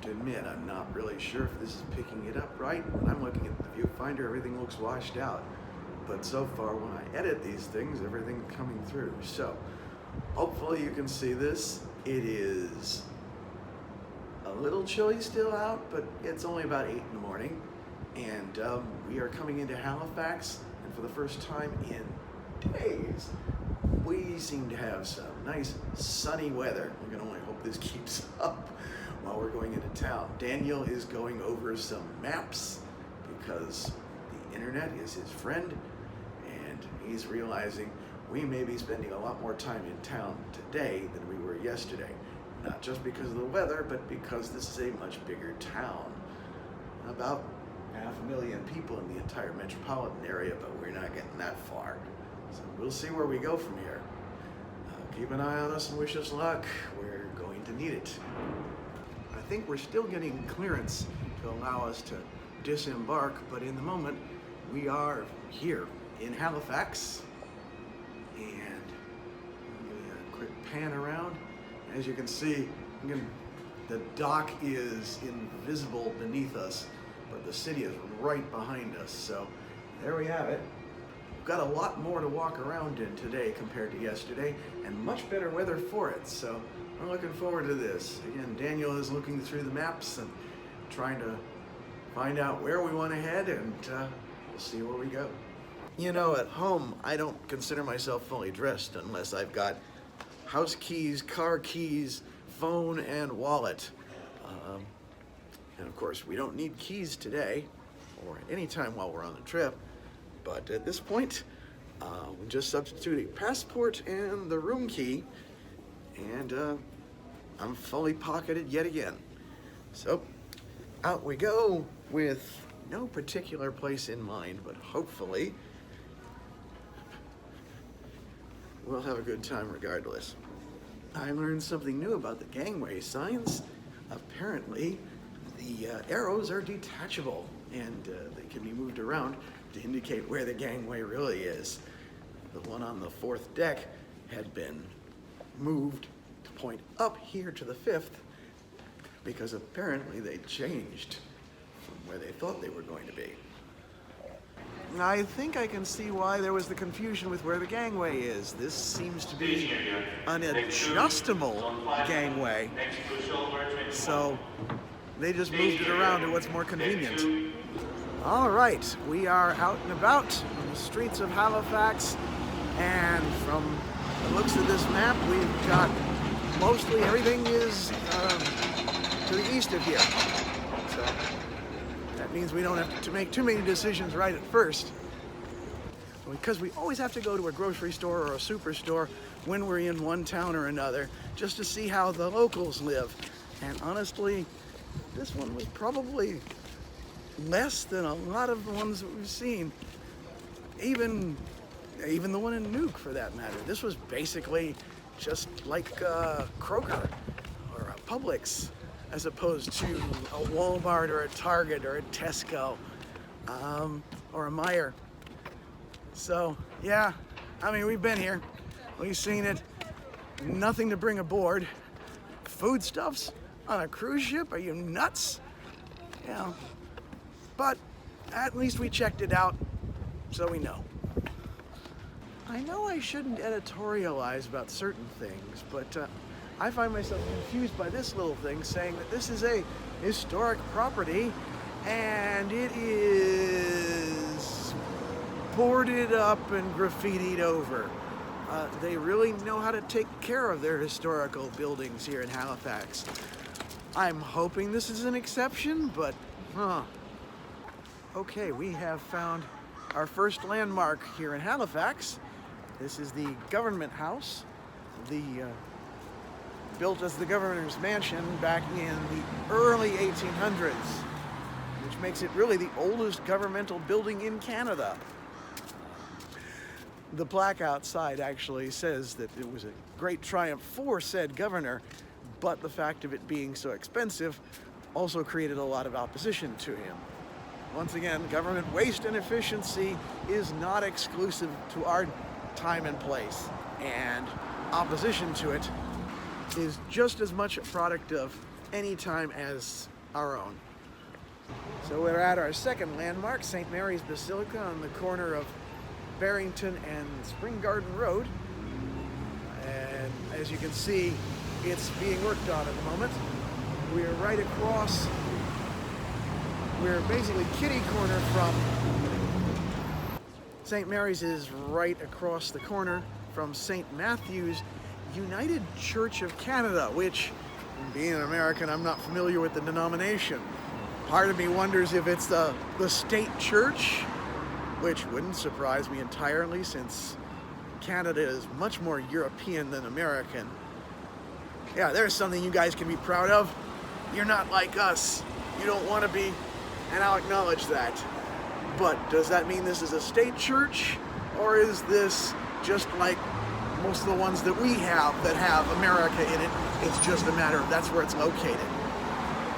have to admit, I'm not really sure if this is picking it up right. When I'm looking at the viewfinder, everything looks washed out. But so far, when I edit these things, everything's coming through. So, hopefully you can see this. It is a little chilly still out, but it's only about 8 in the morning. And we are coming into Halifax, and for the first time in days, we seem to have some nice sunny weather. We can only hope this keeps up while we're going into town. Daniel is going over some maps because the internet is his friend, and he's realizing we may be spending a lot more time in town today than we were yesterday. Not just because of the weather, but because this is a much bigger town. About 500,000 people in the entire metropolitan area, but we're not getting that far. So we'll see where we go from here. Keep an eye on us and wish us luck. We're going to need it. I think we're still getting clearance to allow us to disembark, but in the moment we are here in Halifax. And I'll give you a quick pan around. As you can see, the dock is invisible beneath us, but the city is right behind us. So there we have it. We've got a lot more to walk around in today compared to yesterday, and much better weather for it. So I'm looking forward to this. Again, Daniel is looking through the maps and trying to find out where we want to head, and we'll see where we go. You know, at home, I don't consider myself fully dressed unless I've got house keys, car keys, phone, and wallet. And of course, we don't need keys today or any time while we're on the trip. But at this point, we just substitute a passport and the room key, and I'm fully pocketed yet again. So out we go with no particular place in mind, but hopefully we'll have a good time regardless. I learned something new about the gangway signs. Apparently, the arrows are detachable, and they can be moved around to indicate where the gangway really is. The one on the 4th deck had been moved to point up here to the 5th because apparently they changed from where they thought they were going to be. I think I can see why there was the confusion with where the gangway is. This seems to be an adjustable gangway, so they just moved it around to what's more convenient. All right, we are out and about on the streets of Halifax, and from the looks of this map, we've got mostly everything is to the east of here. So that means we don't have to make too many decisions right at first, because we always have to go to a grocery store or a superstore when we're in one town or another just to see how the locals live. And honestly, this one was probably less than a lot of the ones that we've seen, even the one in Nuke for that matter. This was basically just like Kroger or a Publix, as opposed to a Walmart or a Target or a Tesco or a Meijer. So yeah, I mean, we've been here, we've seen it. Nothing to bring aboard. Foodstuffs on a cruise ship? Are you nuts? Yeah. But at least we checked it out, so we know. I know I shouldn't editorialize about certain things, but I find myself confused by this little thing saying that this is a historic property and it is boarded up and graffitied over. They really know how to take care of their historical buildings here in Halifax. I'm hoping this is an exception, but Okay, we have found our first landmark here in Halifax. This is the Government House, built as the governor's mansion back in the early 1800s, which makes it really the oldest governmental building in Canada. The plaque outside actually says that it was a great triumph for said governor, but the fact of it being so expensive also created a lot of opposition to him. Once again, government waste and efficiency is not exclusive to our time and place, and opposition to it is just as much a product of any time as our own. So we're at our second landmark, St. Mary's Basilica, on the corner of Barrington and Spring Garden Road. And as you can see, it's being worked on at the moment. We're right across, we're basically kitty corner from St. Mary's is right across the corner from St. Matthew's United Church of Canada, which, being an American, I'm not familiar with the denomination. Part of me wonders if it's the state church, which wouldn't surprise me entirely since Canada is much more European than American. Yeah, there's something you guys can be proud of. You're not like us. You don't want to be, and I'll acknowledge that. But does that mean this is a state church, or is this just like most of the ones that we have that have America in it? It's just a matter of that's where it's located.